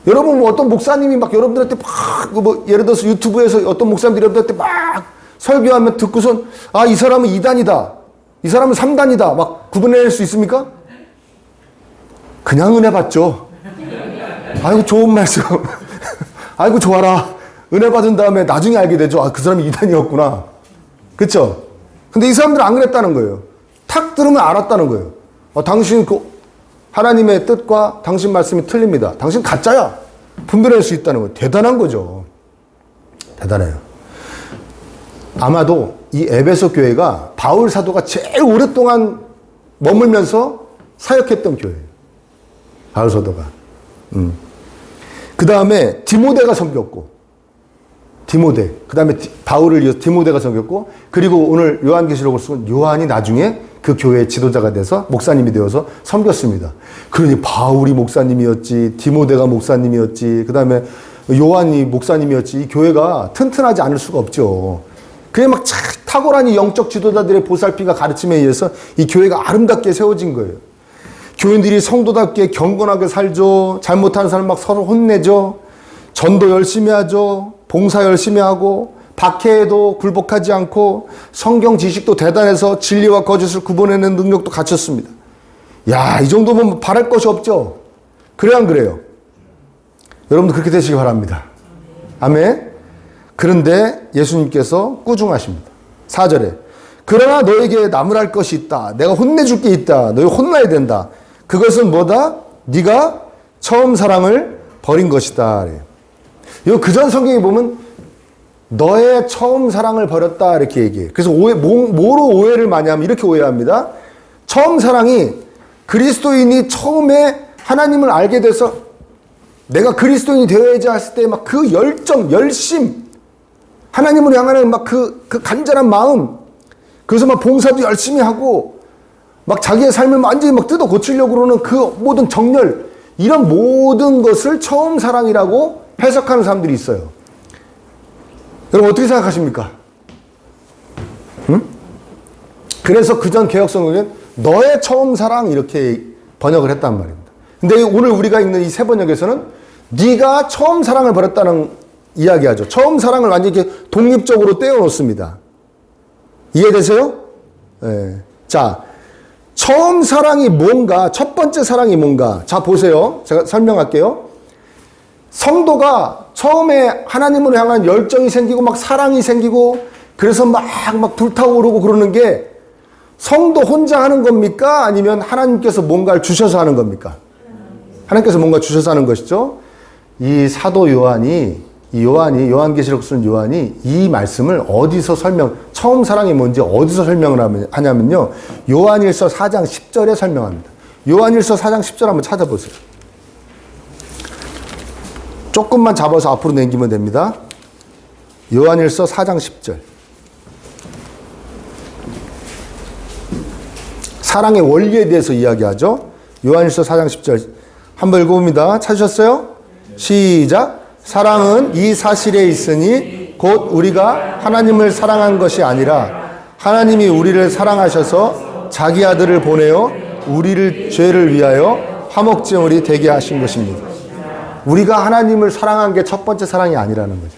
여러분 뭐 어떤 목사님이 막 여러분들한테 막 예를 들어서 유튜브에서 어떤 목사님들이 여러분들한테 막 설교하면 듣고선 아, 이 사람은 2단이다. 이 사람은 3단이다. 막 구분해낼 수 있습니까? 그냥 은혜 받죠. 아이고 좋은 말씀. 아이고 좋아라. 은혜 받은 다음에 나중에 알게 되죠. 아, 그 사람이 2단이었구나. 그쵸? 근데 이 사람들은 안 그랬다는 거예요. 탁 들으면 알았다는 거예요. 당신 그 하나님의 뜻과 당신 말씀이 틀립니다. 당신 가짜야. 분별할 수 있다는 거예요. 대단한 거죠. 대단해요. 아마도 이 에베소 교회가 바울 사도가 제일 오랫동안 머물면서 사역했던 교회예요. 바울 사도가. 그 다음에 디모데가 섬겼고, 디모데. 그 다음에 바울을 이어서 디모데가 섬겼고, 그리고 오늘 요한계시록을 쓴 요한이 나중에 그 교회의 지도자가 돼서 목사님이 되어서 섬겼습니다. 그러니 바울이 목사님이었지, 디모데가 목사님이었지, 그 다음에 요한이 목사님이었지, 이 교회가 튼튼하지 않을 수가 없죠. 그게 막 탁월한 이 영적 지도자들의 보살피가 가르침에 의해서 이 교회가 아름답게 세워진 거예요. 교인들이 성도답게 경건하게 살죠. 잘못하는 사람 막 서로 혼내죠. 전도 열심히 하죠. 봉사 열심히 하고, 박해에도 굴복하지 않고, 성경 지식도 대단해서 진리와 거짓을 구분해내는 능력도 갖췄습니다. 야, 이 정도면 바랄 것이 없죠. 그래야 안 그래요? 여러분도 그렇게 되시기 바랍니다. 아멘. 그런데 예수님께서 꾸중하십니다. 4절에 그러나 너에게 나무랄 것이 있다. 내가 혼내줄 게 있다. 너희 혼나야 된다. 그것은 뭐다? 네가 처음 사랑을 버린 것이다. 이 그전 성경에 보면 너의 처음 사랑을 버렸다 이렇게 얘기해요. 그래서 뭐로 오해를 많이 하면 이렇게 오해합니다. 처음 사랑이 그리스도인이 처음에 하나님을 알게 돼서 내가 그리스도인이 되어야지 했을 때 막 그 열정, 열심, 하나님을 향하는 막 그 간절한 마음, 그래서 막 봉사도 열심히 하고 막 자기의 삶을 완전히 막 뜯어 고치려고 그러는 그 모든 정열, 이런 모든 것을 처음 사랑이라고 해석하는 사람들이 있어요. 여러분 어떻게 생각하십니까? 응? 그래서 그전 개혁성경은 너의 처음 사랑 이렇게 번역을 했단 말입니다. 근데 오늘 우리가 읽는 이 세 번역에서는 네가 처음 사랑을 버렸다는 이야기하죠. 처음 사랑을 완전히 이렇게 독립적으로 떼어놓습니다. 이해되세요? 네. 자, 처음 사랑이 뭔가, 첫 번째 사랑이 뭔가. 자, 보세요. 제가 설명할게요. 성도가 처음에 하나님을 향한 열정이 생기고 막 사랑이 생기고 그래서 막 불타오르고 그러는 게 성도 혼자 하는 겁니까? 아니면 하나님께서 뭔가를 주셔서 하는 겁니까? 하나님께서 뭔가 주셔서 하는 것이죠. 이 사도 요한계시록 쓴 요한이 이 말씀을 어디서 처음 사랑이 뭔지 어디서 설명을 하냐면요. 요한일서 4장 10절에 설명합니다. 요한일서 4장 10절 한번 찾아보세요. 조금만 잡아서 앞으로 당기면 됩니다. 요한일서 4장 10절. 사랑의 원리에 대해서 이야기하죠. 요한일서 4장 10절. 한번 읽어봅니다. 찾으셨어요? 시작. 사랑은 이 사실에 있으니 곧 우리가 하나님을 사랑한 것이 아니라 하나님이 우리를 사랑하셔서 자기 아들을 보내어 우리를 죄를 위하여 화목제물이 되게 하신 것입니다. 우리가 하나님을 사랑한 게 첫 번째 사랑이 아니라는 거죠.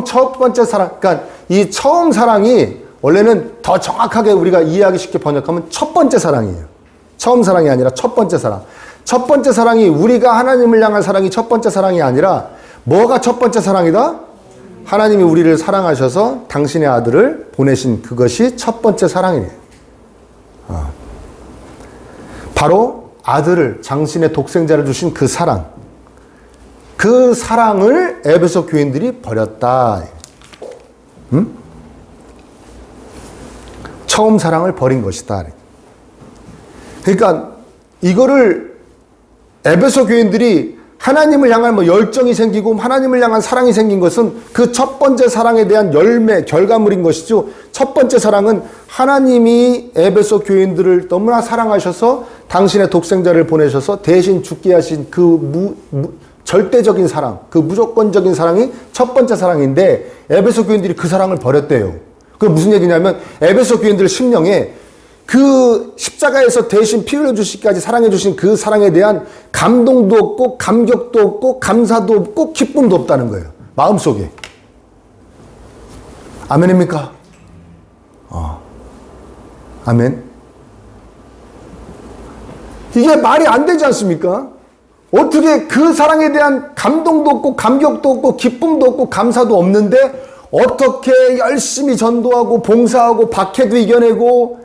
첫 번째 사랑, 그러니까 이 처음 사랑이 원래는 더 정확하게 우리가 이해하기 쉽게 번역하면 첫 번째 사랑이에요. 처음 사랑이 아니라 첫 번째 사랑. 첫 번째 사랑이 우리가 하나님을 향한 사랑이 첫 번째 사랑이 아니라 뭐가 첫 번째 사랑이다? 하나님이 우리를 사랑하셔서 당신의 아들을 보내신 그것이 첫 번째 사랑이에요. 바로 아들을, 당신의 독생자를 주신 그 사랑. 그 사랑을 에베소 교인들이 버렸다. 응? 처음 사랑을 버린 것이다. 그러니까 이거를 에베소 교인들이 하나님을 향한 열정이 생기고 하나님을 향한 사랑이 생긴 것은 그 첫 번째 사랑에 대한 열매, 결과물인 것이죠. 첫 번째 사랑은 하나님이 에베소 교인들을 너무나 사랑하셔서 당신의 독생자를 보내셔서 대신 죽게 하신 그 절대적인 사랑, 그 무조건적인 사랑이 첫 번째 사랑인데 에베소 교인들이 그 사랑을 버렸대요. 그게 무슨 얘기냐면 에베소 교인들 심령에 그 십자가에서 대신 피 흘려주시기까지 사랑해주신 그 사랑에 대한 감동도 없고 감격도 없고 감사도 없고 기쁨도 없다는 거예요. 마음속에. 아멘입니까? 아멘. 이게 말이 안 되지 않습니까? 어떻게 그 사랑에 대한 감동도 없고 감격도 없고 기쁨도 없고 감사도 없는데 어떻게 열심히 전도하고 봉사하고 박해도 이겨내고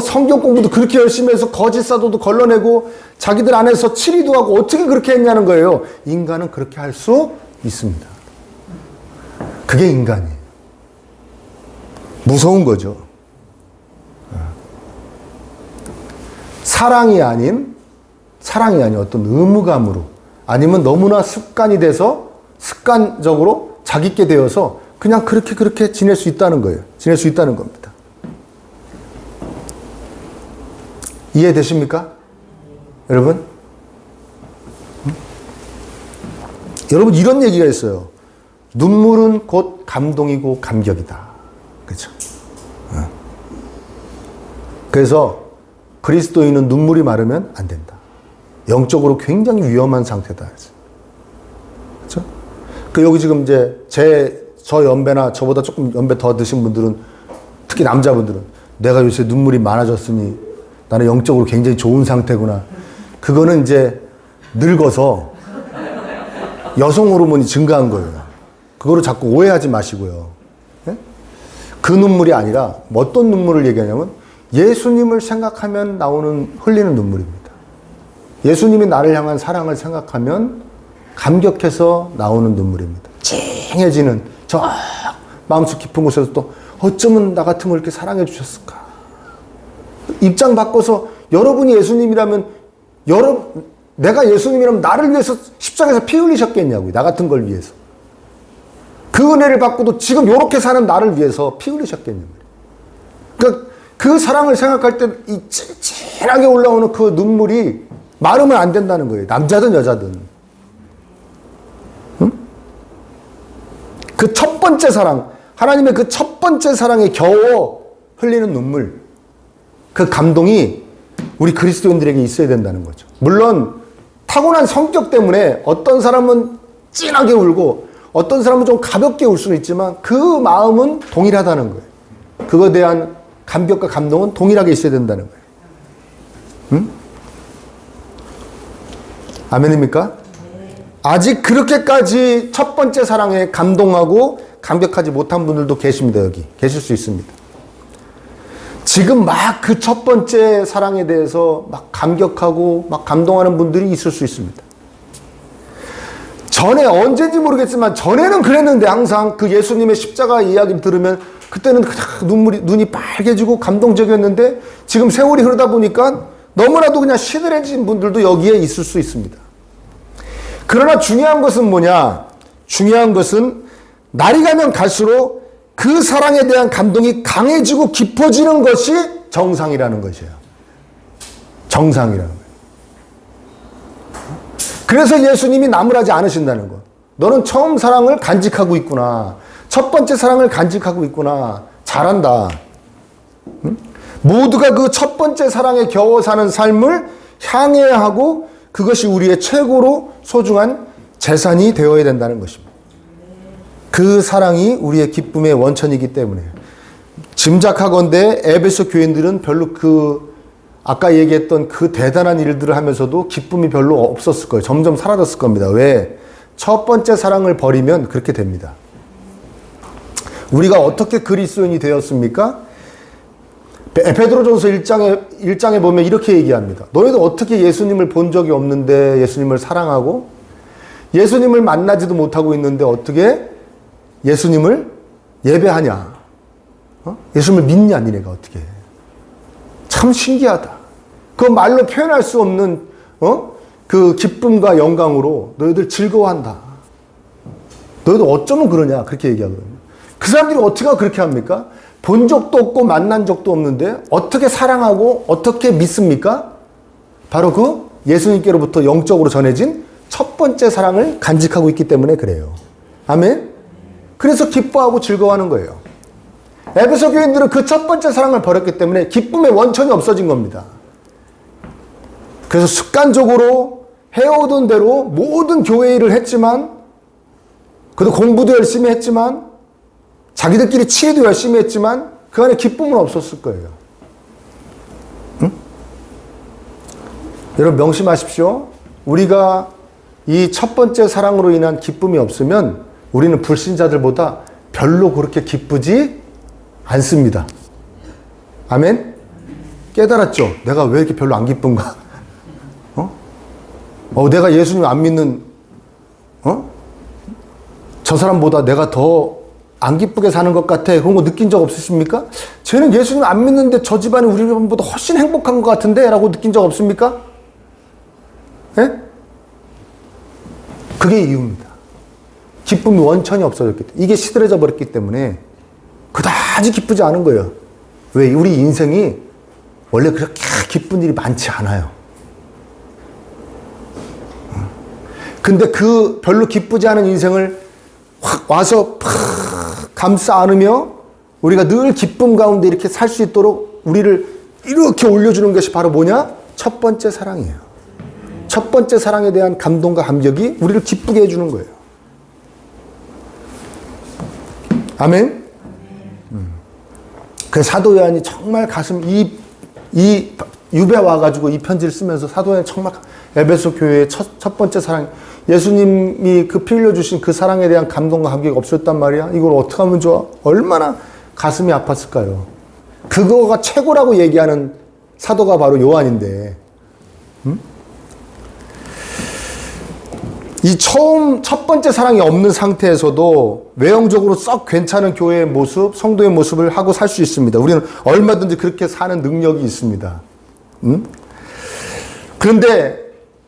성경 공부도 그렇게 열심히 해서 거짓 사도도 걸러내고 자기들 안에서 치리도 하고 어떻게 그렇게 했냐는 거예요. 인간은 그렇게 할 수 있습니다. 그게 인간이에요. 무서운 거죠. 사랑이 아닌 어떤 의무감으로 아니면 너무나 습관이 돼서 습관적으로 자기께 되어서 그냥 그렇게 지낼 수 있다는 거예요. 지낼 수 있다는 겁니다. 이해되십니까? 여러분? 여러분 이런 얘기가 있어요. 눈물은 곧 감동이고 감격이다. 그렇죠? 그래서 그리스도인은 눈물이 마르면 안 된다. 영적으로 굉장히 위험한 상태다. 그렇죠? 여기 지금 이제 저 연배나 저보다 조금 연배 더 드신 분들은 특히 남자분들은 내가 요새 눈물이 많아졌으니 나는 영적으로 굉장히 좋은 상태구나. 그거는 이제 늙어서 여성 호르몬이 증가한 거예요. 그거를 자꾸 오해하지 마시고요. 네? 그 눈물이 아니라 어떤 눈물을 얘기하냐면 예수님을 생각하면 흘리는 눈물입니다. 예수님이 나를 향한 사랑을 생각하면 감격해서 나오는 눈물입니다. 찡해지는 저 마음속 깊은 곳에서 또 어쩌면 나 같은 걸 이렇게 사랑해 주셨을까. 입장 바꿔서 여러분이 예수님이라면 내가 예수님이라면 나를 위해서 십자가에서 피 흘리셨겠냐고요. 나 같은 걸 위해서. 그 은혜를 받고도 지금 이렇게 사는 나를 위해서 피 흘리셨겠냐고요. 그러니까 그 사랑을 생각할 때 이 찐찐하게 올라오는 그 눈물이 마르면 안 된다는 거예요. 남자든 여자든. 응? 그 첫 번째 사랑, 하나님의 그 첫 번째 사랑에 겨워 흘리는 눈물, 그 감동이 우리 그리스도인들에게 있어야 된다는 거죠. 물론 타고난 성격 때문에 어떤 사람은 찐하게 울고 어떤 사람은 좀 가볍게 울 수는 있지만 그 마음은 동일하다는 거예요. 그거에 대한 감격과 감동은 동일하게 있어야 된다는 거예요. 응? 아멘입니까? 아직 그렇게까지 첫 번째 사랑에 감동하고 감격하지 못한 분들도 계십니다. 여기 계실 수 있습니다. 지금 막 그 첫 번째 사랑에 대해서 막 감격하고 막 감동하는 분들이 있을 수 있습니다. 전에 언제인지 모르겠지만 전에는 그랬는데 항상 그 예수님의 십자가 이야기를 들으면 그때는 눈이 빨개지고 감동적이었는데 지금 세월이 흐르다 보니까 너무나도 그냥 시들해진 분들도 여기에 있을 수 있습니다. 그러나 중요한 것은 뭐냐? 중요한 것은 날이 가면 갈수록 그 사랑에 대한 감동이 강해지고 깊어지는 것이 정상이라는 것이에요. 정상이라는 거예요. 그래서 예수님이 나무라지 않으신다는 것. 너는 처음 사랑을 간직하고 있구나. 첫 번째 사랑을 간직하고 있구나. 잘한다. 응? 모두가 그 첫 번째 사랑에 겨워 사는 삶을 향해야 하고 그것이 우리의 최고로 소중한 재산이 되어야 된다는 것입니다. 그 사랑이 우리의 기쁨의 원천이기 때문에 짐작하건대 에베소 교인들은 별로 아까 얘기했던 그 대단한 일들을 하면서도 기쁨이 별로 없었을 거예요. 점점 사라졌을 겁니다. 왜? 첫 번째 사랑을 버리면 그렇게 됩니다. 우리가 어떻게 그리스도인이 되었습니까? 베드로전서 1장에 보면 이렇게 얘기합니다. 너희도 어떻게 예수님을 본 적이 없는데 예수님을 사랑하고 예수님을 만나지도 못하고 있는데 어떻게 예수님을 예배하냐? 예수님을 믿냐? 니네가 어떻게? 참 신기하다. 그 말로 표현할 수 없는 그 기쁨과 영광으로 너희들 즐거워한다. 너희들 어쩌면 그러냐? 그렇게 얘기하거든요. 그 사람들이 어떻게 그렇게 합니까? 본 적도 없고 만난 적도 없는데 어떻게 사랑하고 어떻게 믿습니까? 바로 그 예수님께로부터 영적으로 전해진 첫 번째 사랑을 간직하고 있기 때문에 그래요. 아멘? 그래서 기뻐하고 즐거워하는 거예요. 에베소 교인들은 그 첫 번째 사랑을 버렸기 때문에 기쁨의 원천이 없어진 겁니다. 그래서 습관적으로 해오던 대로 모든 교회 일을 했지만, 그래도 공부도 열심히 했지만, 자기들끼리 치유도 열심히 했지만 그 안에 기쁨은 없었을 거예요. 응? 여러분 명심하십시오. 우리가 이 첫 번째 사랑으로 인한 기쁨이 없으면 우리는 불신자들보다 별로 그렇게 기쁘지 않습니다. 아멘? 깨달았죠? 내가 왜 이렇게 별로 안 기쁜가? 내가 예수님 안 믿는 저 사람보다 내가 더 안 기쁘게 사는 것 같아. 그런 거 느낀 적 없으십니까? 쟤는 예수님 안 믿는데 저 집안이 우리 집안보다 훨씬 행복한 것 같은데? 라고 느낀 적 없습니까? 예? 그게 이유입니다. 기쁨이 원천이 없어졌기 때문에. 이게 시들해져 버렸기 때문에 그다지 기쁘지 않은 거예요. 왜? 우리 인생이 원래 그렇게 기쁜 일이 많지 않아요. 근데 그 별로 기쁘지 않은 인생을 확 와서 팍 감싸 안으며 우리가 늘 기쁨 가운데 이렇게 살 수 있도록 우리를 이렇게 올려주는 것이 바로 뭐냐? 첫 번째 사랑이에요. 첫 번째 사랑에 대한 감동과 감격이 우리를 기쁘게 해주는 거예요. 아멘? 그래서 사도 요한이 정말 이 유배 와가지고 이 편지를 쓰면서 사도 요한이 정말 에베소 교회의 첫 번째 사랑, 예수님이 그 피 흘려주신 그 사랑에 대한 감동과 감격이 없었단 말이야. 이걸 어떻게 하면 좋아? 얼마나 가슴이 아팠을까요? 그거가 최고라고 얘기하는 사도가 바로 요한인데, 이 첫 번째 사랑이 없는 상태에서도 외형적으로 썩 괜찮은 교회의 모습, 성도의 모습을 하고 살 수 있습니다. 우리는 얼마든지 그렇게 사는 능력이 있습니다. 그런데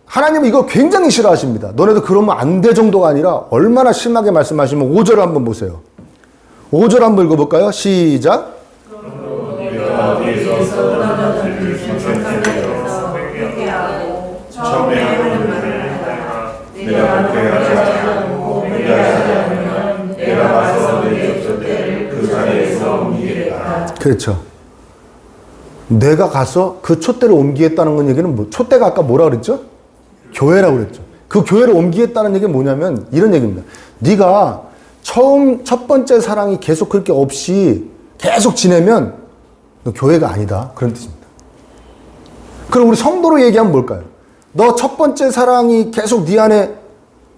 하나님은 이거 굉장히 싫어하십니다. 너네도 그러면 안 돼 정도가 아니라 얼마나 심하게 말씀하시면 5절을 한번 보세요. 5절 한번 읽어볼까요? 시작. 그렇죠. 내가 가서 그 촛대를 옮기겠다는 건 얘기는 뭐, 촛대가 아까 뭐라 그랬죠? 교회라고 그랬죠. 그 교회를 옮기겠다는 얘기는 뭐냐면 이런 얘기입니다. 네가 첫 번째 사랑이 계속 그렇게 없이 계속 지내면 너 교회가 아니다. 그런 뜻입니다. 그럼 우리 성도로 얘기하면 뭘까요? 너 첫 번째 사랑이 계속 네 안에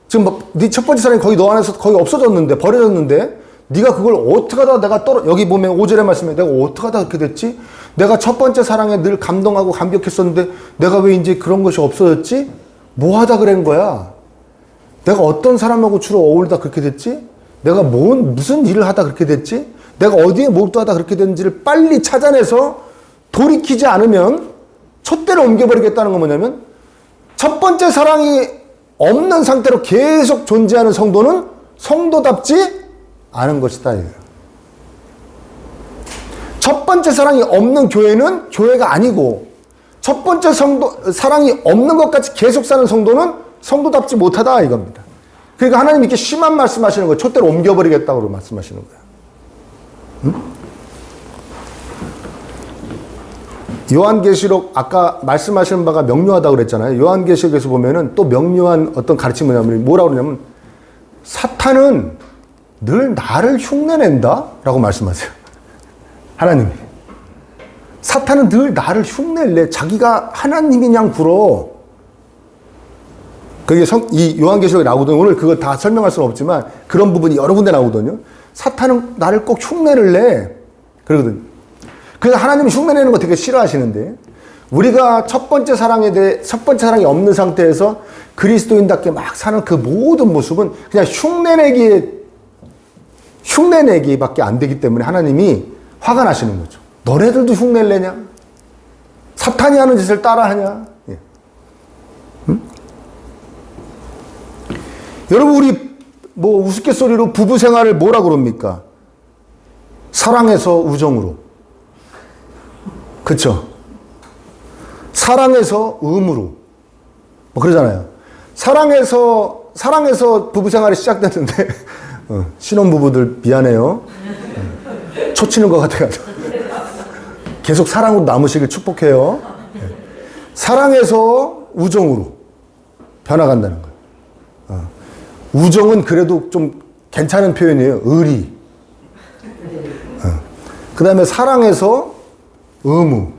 지금 네 첫 번째 사랑이 거의 너 안에서 거의 없어졌는데, 버려졌는데 네가 그걸 어떻게 하다가 내가 여기 보면 5절의 말씀에 내가 어떻게 하다가 그렇게 됐지? 내가 첫 번째 사랑에 늘 감동하고 감격했었는데 내가 왜 이제 그런 것이 없어졌지? 뭐 하다 그런 거야? 내가 어떤 사람하고 주로 어울리다 그렇게 됐지? 내가 무슨 일을 하다 그렇게 됐지? 내가 어디에 몰두하다 그렇게 됐는지를 빨리 찾아내서 돌이키지 않으면 촛대를 옮겨버리겠다는 건 뭐냐면 첫 번째 사랑이 없는 상태로 계속 존재하는 성도는 성도답지 않은 것이다. 첫 번째 사랑이 없는 교회는 교회가 아니고 첫 번째 사랑이 없는 것까지 계속 사는 성도는 성도답지 못하다 이겁니다. 그러니까 하나님 이렇게 심한 말씀하시는 거예요. 촛대를 옮겨버리겠다고 말씀하시는 거예요. 요한계시록 아까 말씀하시는 바가 명료하다고 그랬잖아요. 요한계시록에서 보면은 또 명료한 어떤 가르침이 뭐라고 그러냐면 사탄은 늘 나를 흉내낸다 라고 말씀하세요. 하나님이. 사탄은 늘 나를 흉내낼래. 자기가 하나님이냥 굴어. 그게 이 요한계시록에 나오거든요. 오늘 그거 다 설명할 수는 없지만 그런 부분이 여러 군데 나오거든요. 사탄은 나를 꼭 흉내를 내. 그러거든요. 그래서 하나님이 흉내내는 거 되게 싫어하시는데 우리가 첫 번째 사랑이 없는 상태에서 그리스도인답게 막 사는 그 모든 모습은 그냥 흉내내기밖에 안 되기 때문에 하나님이 화가 나시는 거죠. 너네들도 흉내내냐? 사탄이 하는 짓을 따라하냐? 예. 여러분 우리 우스갯소리로 부부 생활을 뭐라 그럽니까? 사랑에서 우정으로. 그쵸? 사랑에서 의무로. 그러잖아요. 사랑에서 부부 생활이 시작됐는데 신혼부부들 미안해요. 초치는 것 같아가지고. 계속 사랑으로 남으시길 축복해요. 사랑에서 우정으로 변화간다는 거예요. 우정은 그래도 좀 괜찮은 표현이에요. 의리. 그 다음에 사랑에서 의무,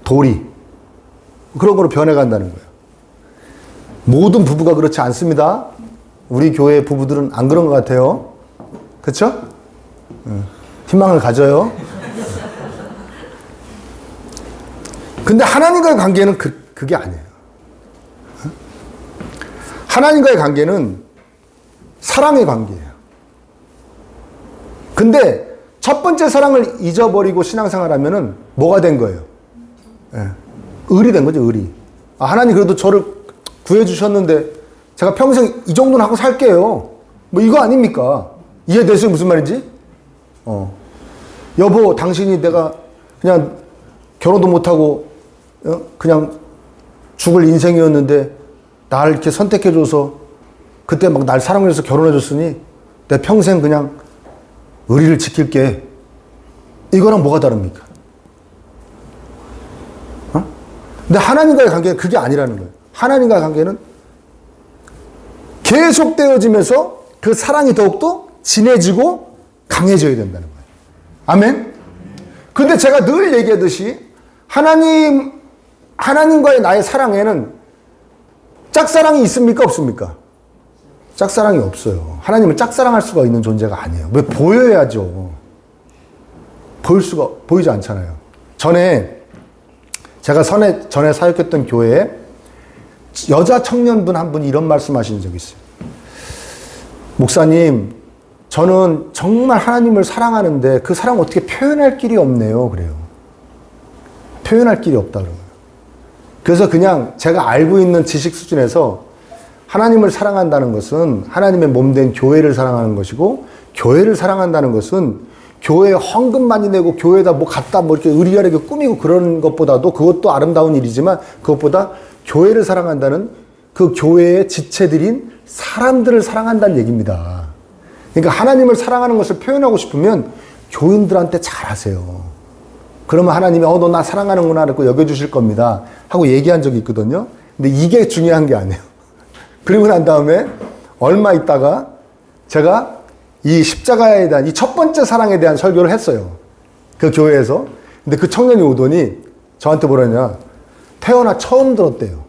도리. 그런 거로 변해간다는 거예요. 모든 부부가 그렇지 않습니다. 우리 교회 부부들은 안 그런 것 같아요. 그렇죠? 희망을 가져요. 근데 하나님과의 관계는 그게 아니에요. 하나님과의 관계는 사랑의 관계예요. 근데 첫 번째 사랑을 잊어버리고 신앙생활 하면은 뭐가 된 거예요? 의리 된 거죠, 의리. 하나님 그래도 저를 구해주셨는데 제가 평생 이 정도는 하고 살게요. 뭐 이거 아닙니까? 이해되세요? 무슨 말인지? 여보, 당신이 내가 그냥 결혼도 못하고 그냥 죽을 인생이었는데 날 이렇게 선택해줘서 그때 막 날 사랑해서 결혼해줬으니 내 평생 그냥 의리를 지킬게. 이거랑 뭐가 다릅니까? 근데 하나님과의 관계는 그게 아니라는 거예요. 하나님과의 관계는 계속되어지면서 그 사랑이 더욱더 진해지고 강해져야 된다는 거예요. 아멘? 근데 제가 늘 얘기하듯이 하나님과의 나의 사랑에는 짝사랑이 있습니까? 없습니까? 짝사랑이 없어요. 하나님은 짝사랑할 수가 있는 존재가 아니에요. 왜? 보여야죠. 보이지 않잖아요. 제가 전에 사역했던 교회에 여자 청년분 한 분이 이런 말씀 하신 적이 있어요. 목사님, 저는 정말 하나님을 사랑하는데 그 사랑 어떻게 표현할 길이 없네요. 그래요. 표현할 길이 없다 그러고요. 그래서 그냥 제가 알고 있는 지식 수준에서 하나님을 사랑한다는 것은 하나님의 몸된 교회를 사랑하는 것이고, 교회를 사랑한다는 것은 교회에 헌금 많이 내고 교회에다 뭐 갖다 뭐 이렇게 의리하게 꾸미고 그런 것보다도, 그것도 아름다운 일이지만 그것보다 교회를 사랑한다는 그 교회의 지체들인 사람들을 사랑한다는 얘기입니다. 그러니까 하나님을 사랑하는 것을 표현하고 싶으면 교인들한테 잘하세요. 그러면 하나님이 너 나 사랑하는구나 라고 여겨주실 겁니다 하고 얘기한 적이 있거든요. 근데 이게 중요한 게 아니에요. 그리고 난 다음에 얼마 있다가 제가 이 십자가에 대한 이 첫 번째 사랑에 대한 설교를 했어요. 그 교회에서. 근데 그 청년이 오더니 저한테 뭐라냐, 태어나 처음 들었대요.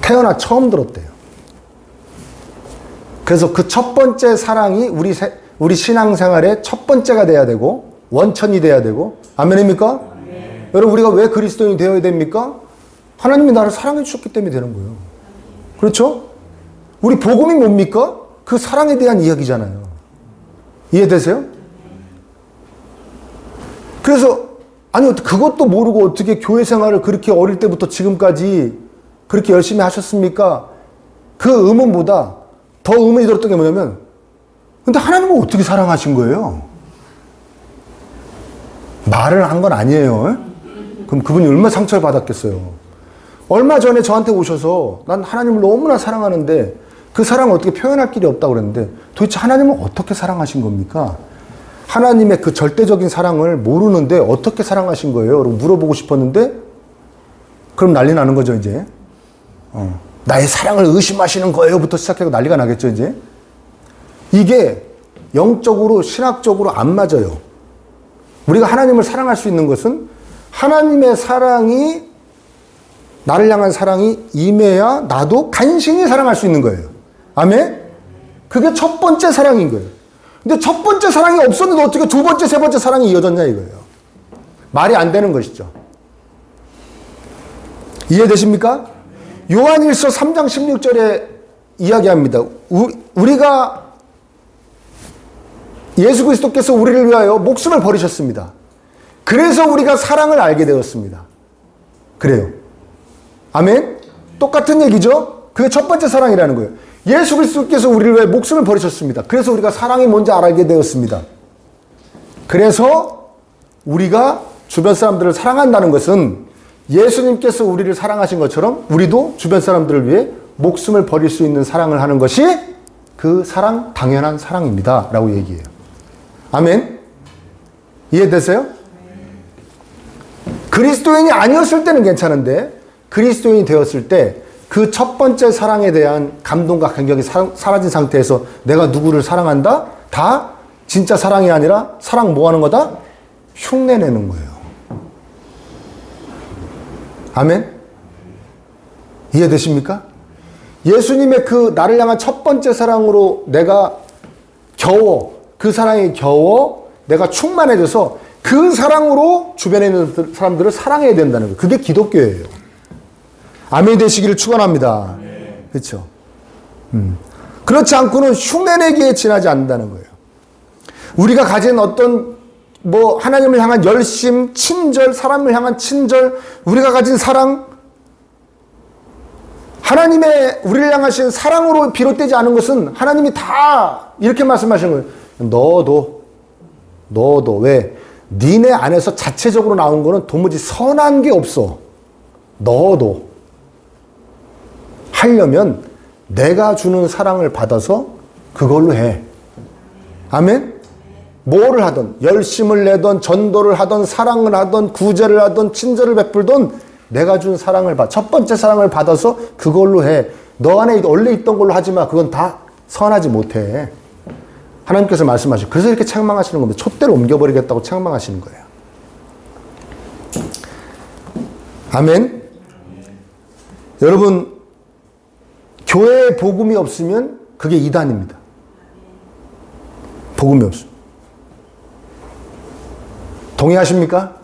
태어나 처음 들었대요. 그래서 그 첫 번째 사랑이 우리 신앙생활의 첫 번째가 돼야 되고 원천이 돼야 되고. 아멘입니까? 네. 여러분, 우리가 왜 그리스도인이 되어야 됩니까? 하나님이 나를 사랑해 주셨기 때문에 되는 거예요. 그렇죠? 우리 복음이 뭡니까? 그 사랑에 대한 이야기잖아요. 이해되세요? 그래서 아니 그것도 모르고 어떻게 교회 생활을 그렇게 어릴 때부터 지금까지 그렇게 열심히 하셨습니까? 그 의문보다 더 의문이 들었던 게 뭐냐면, 근데 하나님은 어떻게 사랑하신 거예요? 말을 한 건 아니에요. 그럼 그분이 얼마나 상처를 받았겠어요. 얼마 전에 저한테 오셔서 난 하나님을 너무나 사랑하는데 그 사랑을 어떻게 표현할 길이 없다고 그랬는데, 도대체 하나님은 어떻게 사랑하신 겁니까? 하나님의 그 절대적인 사랑을 모르는데 어떻게 사랑하신 거예요? 라고 물어보고 싶었는데, 그럼 난리 나는 거죠, 이제. 나의 사랑을 의심하시는 거예요? 부터 시작해서 난리가 나겠죠, 이제. 이게 영적으로, 신학적으로 안 맞아요. 우리가 하나님을 사랑할 수 있는 것은 하나님의 사랑이, 나를 향한 사랑이 임해야 나도 간신히 사랑할 수 있는 거예요. 아멘? 그게 첫 번째 사랑인 거예요. 근데 첫 번째 사랑이 없었는데 어떻게 두 번째, 세 번째 사랑이 이어졌냐 이거예요. 말이 안 되는 것이죠. 이해되십니까? 요한일서 3장 16절에 이야기합니다. 우리가 예수 그리스도께서 우리를 위하여 목숨을 버리셨습니다. 그래서 우리가 사랑을 알게 되었습니다. 그래요. 아멘? 똑같은 얘기죠? 그게 첫 번째 사랑이라는 거예요. 예수 그리스도께서 우리를 위해 목숨을 버리셨습니다. 그래서 우리가 사랑이 뭔지 알게 되었습니다. 그래서 우리가 주변 사람들을 사랑한다는 것은 예수님께서 우리를 사랑하신 것처럼 우리도 주변 사람들을 위해 목숨을 버릴 수 있는 사랑을 하는 것이 그 사랑 당연한 사랑입니다 라고 얘기해요. 아멘? 이해되세요? 그리스도인이 아니었을 때는 괜찮은데 그리스도인이 되었을 때 그 첫 번째 사랑에 대한 감동과 감격이 사라진 상태에서 내가 누구를 사랑한다? 다 진짜 사랑이 아니라 사랑 뭐 하는 거다? 흉내내는 거예요. 아멘? 이해되십니까? 예수님의 그 나를 향한 첫 번째 사랑으로 내가 그 사랑에 겨워 내가 충만해져서 그 사랑으로 주변에 있는 사람들을 사랑해야 된다는 거예요. 그게 기독교예요. 아멘 되시기를 축원합니다. 그렇죠? 그렇지 않고는 흉내내기에 지나지 않는다는 거예요. 우리가 가진 어떤 하나님을 향한 열심, 친절, 사람을 향한 친절, 우리가 가진 사랑, 하나님의 우리를 향하신 사랑으로 비롯되지 않은 것은 하나님이 다 이렇게 말씀하시는 거예요. 너도 왜? 니네 안에서 자체적으로 나온 거는 도무지 선한 게 없어. 너도 하려면 내가 주는 사랑을 받아서 그걸로 해. 아멘? 뭐를 하든 열심을 내든 전도를 하든 사랑을 하든 구제를 하든 친절을 베풀든 내가 준 사랑을 첫 번째 사랑을 받아서 그걸로 해. 너 안에 원래 있던 걸로 하지 마. 그건 다 선하지 못해. 하나님께서 말씀하시고 그래서 이렇게 책망하시는 겁니다. 촛대로 옮겨버리겠다고 책망하시는 거예요. 아멘? 여러분 교회에 복음이 없으면 그게 이단입니다. 복음이 없습니다. 동의하십니까?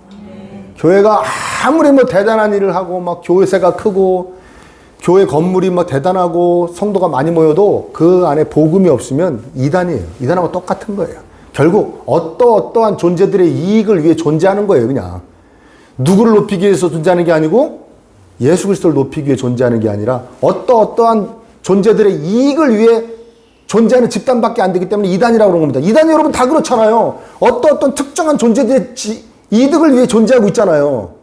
교회가 아무리 대단한 일을 하고 막 교회세가 크고 교회 건물이 대단하고 성도가 많이 모여도 그 안에 복음이 없으면 이단이에요. 이단하고 똑같은 거예요. 결국 어떠한 존재들의 이익을 위해 존재하는 거예요. 그냥 누구를 높이기 위해서 존재하는 게 아니고 예수 그리스도를 높이기 위해 존재하는 게 아니라 어떠한 존재들의 이익을 위해 존재하는 집단밖에 안 되기 때문에 이단이라고 그런 겁니다. 이단이 여러분 다 그렇잖아요. 어떤 특정한 존재들의 이득을 위해 존재하고 있잖아요.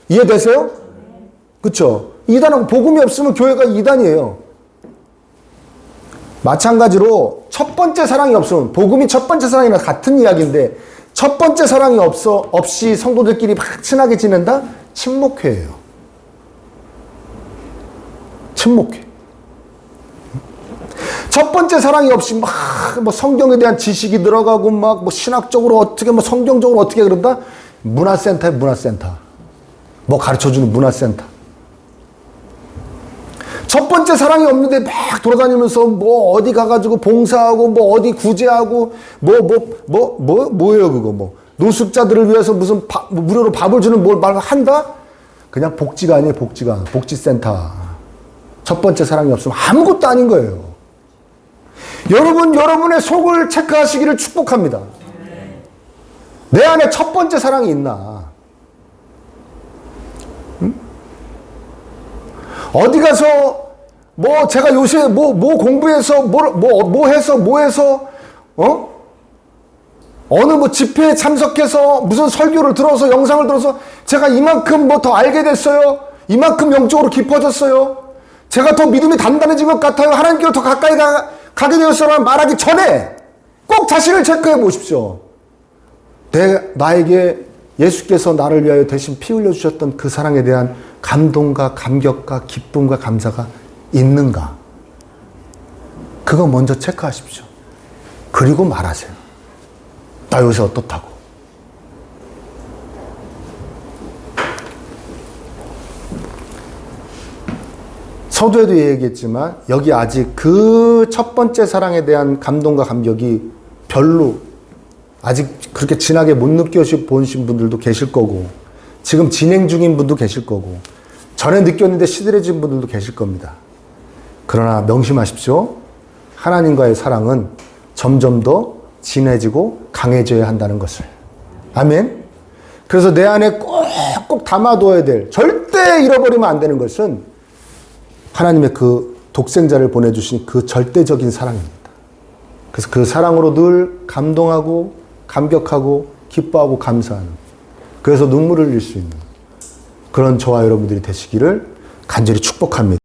이해되세요? 그렇죠? 이단은 복음이 없으면 교회가 이단이에요. 마찬가지로 첫 번째 사랑이 없으면 복음이 첫 번째 사랑이랑 같은 이야기인데 첫 번째 사랑이 없이 성도들끼리 막 친하게 지낸다? 침묵회예요. 침묵회. 첫 번째 사랑이 없이 막 성경에 대한 지식이 들어가고 막 신학적으로 어떻게 성경적으로 어떻게 그런다? 문화센터에 문화센터. 가르쳐주는 문화센터. 첫 번째 사랑이 없는데 막 돌아다니면서 어디 가가지고 봉사하고 어디 구제하고 뭐예요 그거 노숙자들을 위해서 무슨 무료로 밥을 주는 말 한다? 그냥 복지가 아니에요. 복지센터. 첫 번째 사랑이 없으면 아무것도 아닌 거예요. 여러분의 속을 체크하시기를 축복합니다. 내 안에 첫 번째 사랑이 있나? 응? 어디 가서 제가 요새 공부해서 해서 어느 집회에 참석해서 무슨 설교를 들어서 영상을 들어서 제가 이만큼 더 알게 됐어요. 이만큼 영적으로 깊어졌어요. 제가 더 믿음이 단단해진 것 같아요. 하나님께로 더 가까이 가게 되었어라고 말하기 전에 꼭 자신을 체크해 보십시오. 나에게 예수께서 나를 위하여 대신 피 흘려주셨던 그 사랑에 대한 감동과 감격과 기쁨과 감사가 있는가? 그거 먼저 체크하십시오. 그리고 말하세요. 나 요새 어떻다고. 서두에도 얘기했지만 여기 아직 그 첫 번째 사랑에 대한 감동과 감격이 별로 아직 그렇게 진하게 못 느껴보신 분들도 계실 거고 지금 진행 중인 분도 계실 거고 전에 느꼈는데 시들해진 분들도 계실 겁니다. 그러나 명심하십시오. 하나님과의 사랑은 점점 더 진해지고 강해져야 한다는 것을. 아멘. 그래서 내 안에 꼭 담아둬야 될, 절대 잃어버리면 안 되는 것은 하나님의 그 독생자를 보내주신 그 절대적인 사랑입니다. 그래서 그 사랑으로 늘 감동하고 감격하고 기뻐하고 감사하는, 그래서 눈물을 흘릴 수 있는 그런 저와 여러분들이 되시기를 간절히 축복합니다.